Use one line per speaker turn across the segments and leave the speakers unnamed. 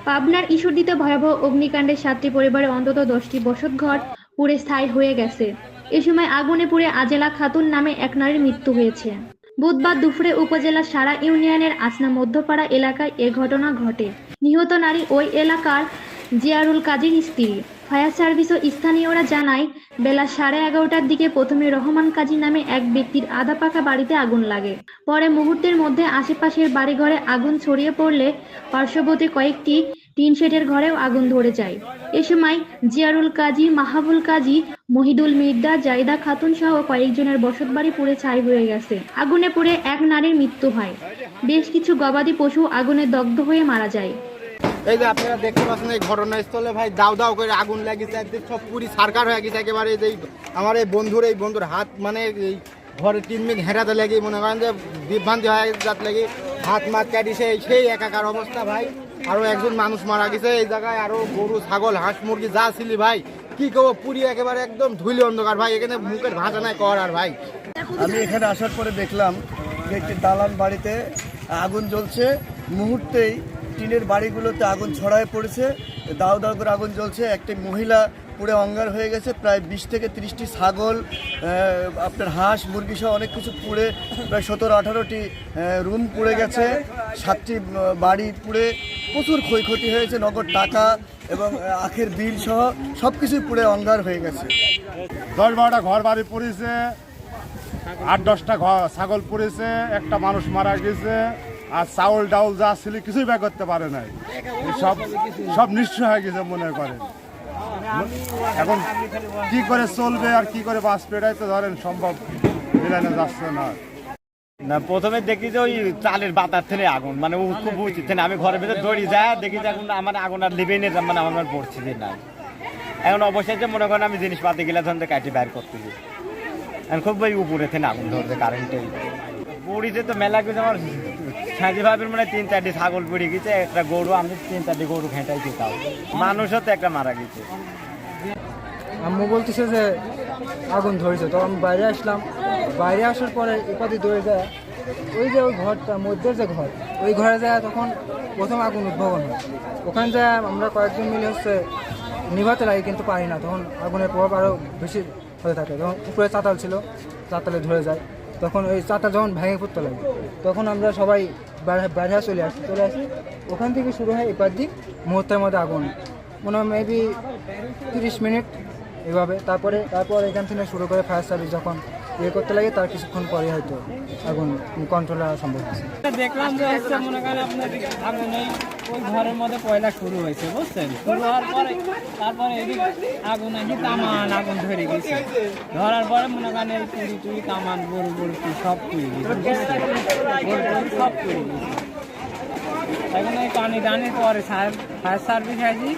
পাবনার ঈশ্বরদীতে ভয়াবহ অগ্নিকাণ্ডে 7টি পরিবারে অন্তত 10টি বসতঘর পুড়ে ছাই হয়ে গেছে। এ সময় আগুনে পুড়ে আজেলা খাতুন নামে এক নারীর মৃত্যু হয়েছে। বুধবার দুপুরে উপজেলার সারা ইউনিয়নের আসনা মধ্যপাড়া এলাকায় এ ঘটনা ঘটে। নিহত নারী ওই এলাকার জিয়ারুল কাজীর স্ত্রী। ফায়ার সার্ভিস ও স্থানীয়রা জানায়, বেলা 11:30টার দিকে প্রথমে রহমান কাজী নামে এক ব্যক্তির আধা পাকা বাড়িতে আগুন লাগে। পরে মুহূর্তের মধ্যে আশেপাশের বাড়িঘরে আগুন ছড়িয়ে পড়লে পার্শ্ববর্তী কয়েকটি টিন শেডের ঘরেও আগুন ধরে যায়। এ সময় জিয়ারুল কাজী, মাহাবুল কাজী, মহিদুল মির্জা, জাইদা খাতুন সহ কয়েকজনের বসতবাড়ি পুড়ে ছাই হয়ে গেছে। আগুনে পুড়ে এক নারীর মৃত্যু হয়। বেশ কিছু গবাদি পশু আগুনে দগ্ধ হয়ে মারা যায়।
এই যে আপনারা দেখতে পাচ্ছেন এই ঘটনাস্থলে ভাই দাও দাও করে আগুন লাগিয়েছে, একদিন সব পুরি সারকার হয়ে গেছে একেবারে। আমার এই বন্ধুর হাত মানে এই ঘরে টিনমিন হেরাতে লেগে মনে করেন যে বিভ্রান্তি হয়ে গেছে, যাতে লেগে হাত মাত কাটিছে, সেই একাকার অবস্থা ভাই। আরো একজন মানুষ মারা গেছে এই জায়গায়, আরো গরু ছাগল হাঁস মুরগি যা ছিলি ভাই কি করবো, পুরি একেবারে একদম ধুলি অন্ধকার ভাই, এখানে মুখের ভাষা নাই কর। আর ভাই
আমি এখানে আসার পরে দেখলাম যে একটি দালান বাড়িতে আগুন জ্বলছে, মুহূর্তেই টিনের বাড়িগুলোতে আগুন ছড়ায় পড়েছে, দাউ দাউ করে আগুন জ্বলছে। একটি মহিলা পুড়ে অঙ্গার হয়ে গেছে, প্রায় 20 থেকে 30টি ছাগল, আপনার হাঁস মুরগি সহ অনেক কিছু পুড়ে প্রায় 17-18টি রুম পুড়ে গেছে, 7টি বাড়ি পুড়ে প্রচুর ক্ষয়ক্ষতি হয়েছে, নগদ টাকা এবং আখের বিল সহ সব কিছুই পুড়ে অঙ্গার হয়ে গেছে।
10-12টা ঘর বাড়ি পড়েছে, 8-10টা ছাগল পড়েছে, একটা মানুষ মারা গেছে। আর চাউল ডাউল যা ছিল কিছুই ব্যাগ করতে পারে নাই, সব নিঃস্ব হয়ে গেছে মনে করে। এখন কি করে চলবে আর কি করে বাঁচবে এটাই তো ধরেন সম্ভব মিলানো যাচ্ছে না।
না প্রথমে দেখি যে ওই চালের বাতার থেকে আগুন, মানে ও খুব উচিত, আমি ঘরের ভিতরে দৌড়ি যায় দেখি যে এখন আমার আগুন আর লিভে নিয়ে মানে আমার পড়ছি যে নাই। এখন অবশ্যই যে মনে করেন আমি জিনিসপাতি গেলে ধরতে কাটি বাইর করতেছি, এখন খুব ওই উপরে থেকে আগুন ধরছে কারেন্টে। পুরীতে তো মেলা কিছু আমার সাঁজি ভাবের মানে 3-4টি ছাগল পুড়ে গেছে, একটা গরু, আমি 3-4টি গরু খেঁটাইছি, তাও মানুষও তো একটা মারা গেছে।
আম্মু বলতেছে যে আগুন ধরেছে, তো আমি বাইরে আসলাম। বাইরে আসার পরে এপাতে দৌড়ে যায় ওই যে ওই ঘরটা মধ্যের যে ঘর, ওই ঘরে যায় তখন প্রথম আগুন উদ্ভাবন হয়। ওখানে যায় আমরা কয়েকজন মিলে নিভাতে লাগে, কিন্তু পারি না, তখন আগুনের প্রভাব আরও বেশি হতে থাকে। তখন উপরে চাতাল ছিল, চাতালে ধরে যায়, তখন ওই চাতাল যখন ভেঙে পড়তে লাগে তখন আমরা সবাই বাইরে চলে আসি। ওখান থেকে শুরু হয় এপার দিক, মুহূর্তের মধ্যে আগুন মনে হয় মেবি 30 মিনিট এভাবে। তারপর এখান থেকে শুরু করে ফায়ার সার্ভিস যখন করতে লাগে, তার কিছুক্ষণ পরে হয়তো আগুন কন্ট্রোল করা সম্ভব হয়েছে।
দেখলাম যে হচ্ছে মনে করেন আপনার আগুন ওই ঘরের মধ্যে পয়লা শুরু হয়েছে, বুঝছেন? শুরু হওয়ার পরে তারপরে এদিকে আগুন আগুন ধরে গেছে। ধরার পরে মনে করেন এই চুরি কামান গরু সব পুড়ে গেছে, সব পুড়ে গেছে। এখন এই পানি টানির পরে ফায়ার সার্ভিস আসি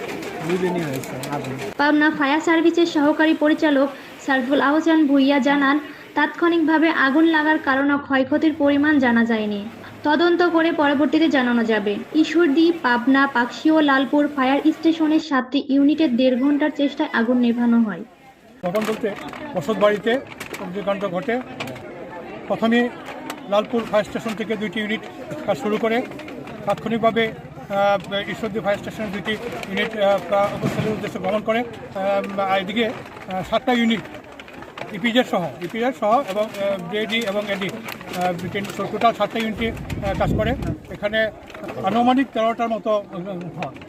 বিবিনি হয়েছে আগুন।
পাবনা ফায়ার সার্ভিসের সহকারী পরিচালক সারফুল আহসান ভুইয়া জানান, তাৎক্ষণিকভাবে আগুন লাগার কারণ ও ক্ষয়ক্ষতির পরিমাণ জানা যায়নি। তদন্ত করে পরবর্তীতে জানানো যাবে। ঈশ্বরদী, পাবনা, পাকশী ও লালপুর ফায়ার স্টেশনের 7টি ইউনিটের 1.5 ঘন্টার চেষ্টায় আগুন নেভানো হয়।
তখন বলতে বসত বাড়িতে অগ্নিকাণ্ড ঘটে। প্রথমে লালপুর ফায়ার স্টেশন থেকে 2টি ইউনিট কাজ শুরু করে তাৎক্ষণিকভাবে ঈশ্বরদী ফায়ার স্টেশনের 2টি ইউনিট অবস্থানের উদ্দেশ্যে ভ্রমণ করে। এদিকে 7টা ইউনিট ইপিজেড সহ এবং জেডি এবং এডি টোটাল 7টা ইউনিটে কাজ করে। এখানে আনুমানিক 13টার মতো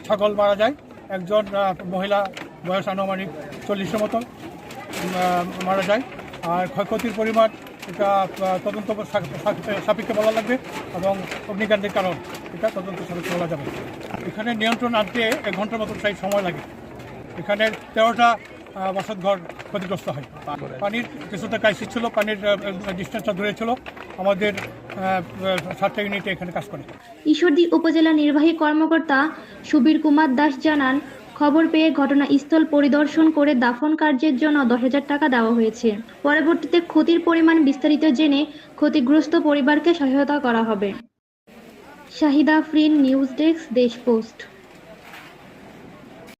ছাগল মারা যায়, একজন মহিলা বয়স আনুমানিক 40-এর মতো মারা যায়। আর ক্ষয়ক্ষতির পরিমাণ এটা তদন্ত সাপেক্ষে বলা লাগবে এবং অগ্নিকাণ্ডের কারণ এটা তদন্ত সাপেক্ষে বলা যাবে। এখানে নিয়ন্ত্রণ আনতে 1 ঘন্টার মতো সময় লাগে। এখানে 13টা বসতঘর ক্ষতিগ্রস্ত হয়। পানির কিছুটা ক্রাইসিস ছিল, পানির ডিস্টেন্সটা দূরে ছিল। আমাদের 7টা ইউনিটে এখানে কাজ করে।
ঈশ্বরদী উপজেলা নির্বাহী কর্মকর্তা সুবীর কুমার দাস জানান, খবর পেয়ে ঘটনাস্থল পরিদর্শন করে দাফন কার্যের জন্য 10,000 টাকা দেওয়া হয়েছে। পরবর্তীতে ক্ষতির পরিমাণ বিস্তারিত জেনে ক্ষতিগ্রস্ত পরিবারকে সহায়তা করা হবে। শাহিদা আফরিন, নিউজ ডেস্ক, দেশ পোস্ট।